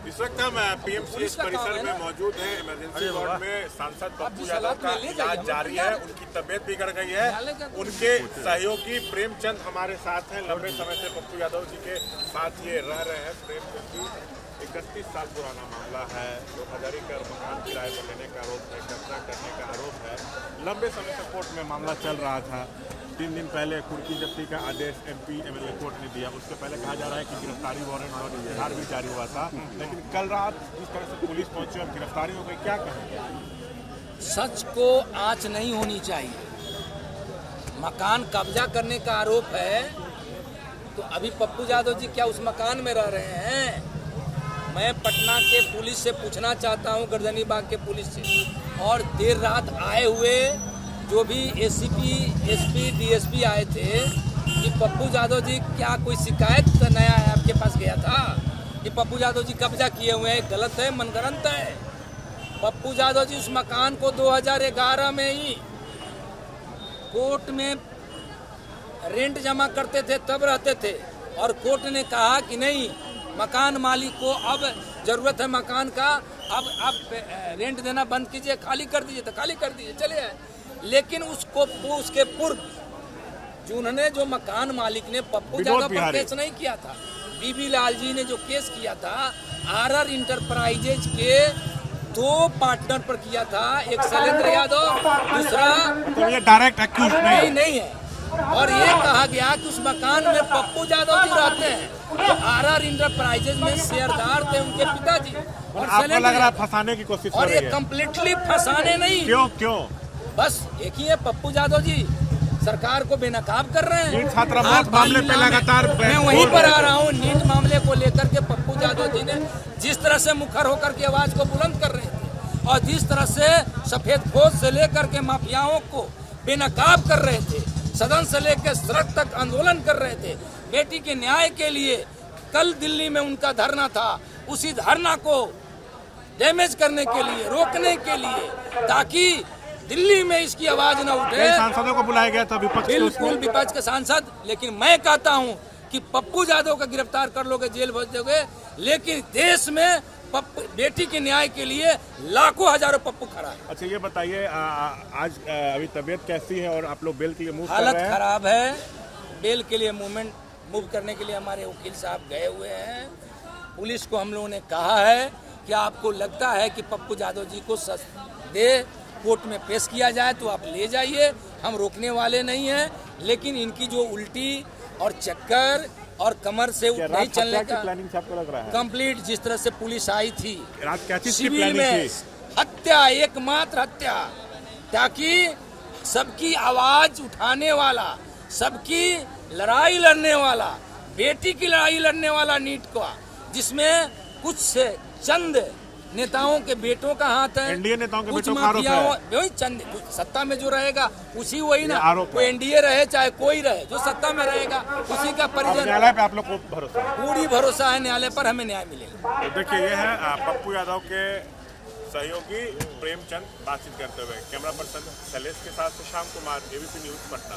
इस वक्त हम पीएमसीएच परिसर में मौजूद हैं। इमरजेंसी वार्ड में सांसद पप्पू यादव का इलाज जारी है। उनकी तबीयत बिगड़ गई है। उनके सहयोगी प्रेमचंद हमारे साथ हैं। लंबे समय से पप्पू यादव जी के साथ ये रह रहे हैं। प्रेमचंद जी 31 साल पुराना मामला है। 2000 कर मकान किराए पर लेने का आरोप है, कब्जा करने का आरोप है। लंबे समय से कोर्ट में मामला चल रहा था। 3 दिन पहले कुर्की जब्ती का आदेश MP MLA कोर्ट ने दिया। उससे पहले कहा जा रहा है कि गिरफ्तारी वारंट और इजहार भी जारी हुआ था, लेकिन कल रात जिस तरह से पुलिस पहुंची और गिरफ्तारी हो गई, क्या कहेंगे? सच को आँच नहीं होनी चाहिए। मकान कब्जा करने का आरोप है तो अभी पप्पू यादव जी क्या उस मकान में रह रहे हैं? मैं पटना के पुलिस से पूछना चाहता हूं, गर्दनी बाग के पुलिस से, और देर रात आए हुए जो भी ACP, SP, DSP आए थे कि पप्पू यादव जी क्या कोई शिकायत नया है आपके पास गया था कि पप्पू यादव जी कब्जा किए हुए हैं? गलत है, मनगढ़ंत है। पप्पू यादव जी उस मकान को 2011 में ही कोर्ट में रेंट जमा करते थे, तब रहते थे, और कोर्ट ने कहा कि नहीं, मकान मालिक को अब जरूरत है मकान का, अब रेंट देना बंद कीजिए, खाली कर दीजिए, तो खाली कर दीजिए, चले आए। लेकिन उसके पूर्व जिन्होंने जो मकान मालिक ने पप्पू यादव पर केस नहीं किया था, बीबी लाल जी ने जो केस किया था RR इंटरप्राइजेज के 2 पार्टनर पर किया था। एक शैलेंद्र यादव, दूसरा तो ये डायरेक्ट एक्यूज नहीं है। और ये कहा गया कि उस मकान में पप्पू यादव जी रहते हैं। तो RR इंटरप्राइजेज में शेयरदार थे उनके पिताजी और आपको लग रहा है फंसाने की कोशिश कर और रही ये है? कम्प्लीटली फंसाने नहीं। क्यों? बस एक ही है, पप्पू यादव जी सरकार को बेनकाब कर रहे हैं। नीट छात्रावास मामले पे लगातार मैं वहीं पर आ रहा हूँ। नीट मामले को लेकर के पप्पू यादव जी ने जिस तरह से मुखर होकर के आवाज को बुलंद कर रहे थे और जिस तरह से सफेद पोश से लेकर के माफियाओं को बेनकाब कर रहे थे, सदन से लेकर सड़क तक आंदोलन कर रहे थे बेटी के न्याय के लिए। कल दिल्ली में उनका धरना था, उसी धरना को डैमेज करने के लिए, रोकने के लिए, ताकि दिल्ली में इसकी आवाज न उठे। सांसदों को बुलाया गया था, विपक्ष बिल्कुल विपक्ष के सांसद। लेकिन मैं कहता हूं कि पप्पू यादव का गिरफ्तार कर लोगे, जेल भेज दोगे, लेकिन देश में बेटी के न्याय के लिए लाखों हजारों पप्पू खड़ा है। अच्छा ये बताइए, आज अभी तबीयत कैसी है और आप लोग बेल के लिए मूव कर रहे हैं? हालत खराब है। बेल के लिए मूव करने के लिए हमारे वकील साहब गए हुए हैं। पुलिस को हम लोगों ने कहा है कि आपको लगता है कि पप्पू यादव जी को दे कोर्ट में पेश किया जाए तो आप ले जाइए, हम रोकने वाले नहीं हैं। लेकिन इनकी जो उल्टी और चक्कर और कमर से नहीं चलने का प्लानिंग से आपको लग रहा है? कंप्लीट जिस तरह से पुलिस आई थी सिविल में, हत्या, एकमात्र हत्या, ताकि सबकी आवाज उठाने वाला, सबकी लड़ाई लड़ने वाला, बेटी की लड़ाई लड़ने वाला नीट का, जिसमें कुछ से चंद नेताओं के बेटों का हाथ है, एनडीए नेताओं के बेटों का आरोप है। वही चंद सत्ता में जो रहेगा उसी वही ना, आरोप है। एनडीए रहे चाहे कोई रहे, जो सत्ता में रहेगा उसी का परिजन। न्यायालय पे आप लोग को भरोसा है? पूरी भरोसा है, न्यायालय पर हमें न्याय मिलेगा। तो देखिए ये है पप्पू यादव के सहयोगी प्रेमचंद बातचीत करते हुए। कैमरा पर्सन शैलेश के साथ श्याम कुमार, ABP न्यूज पटना।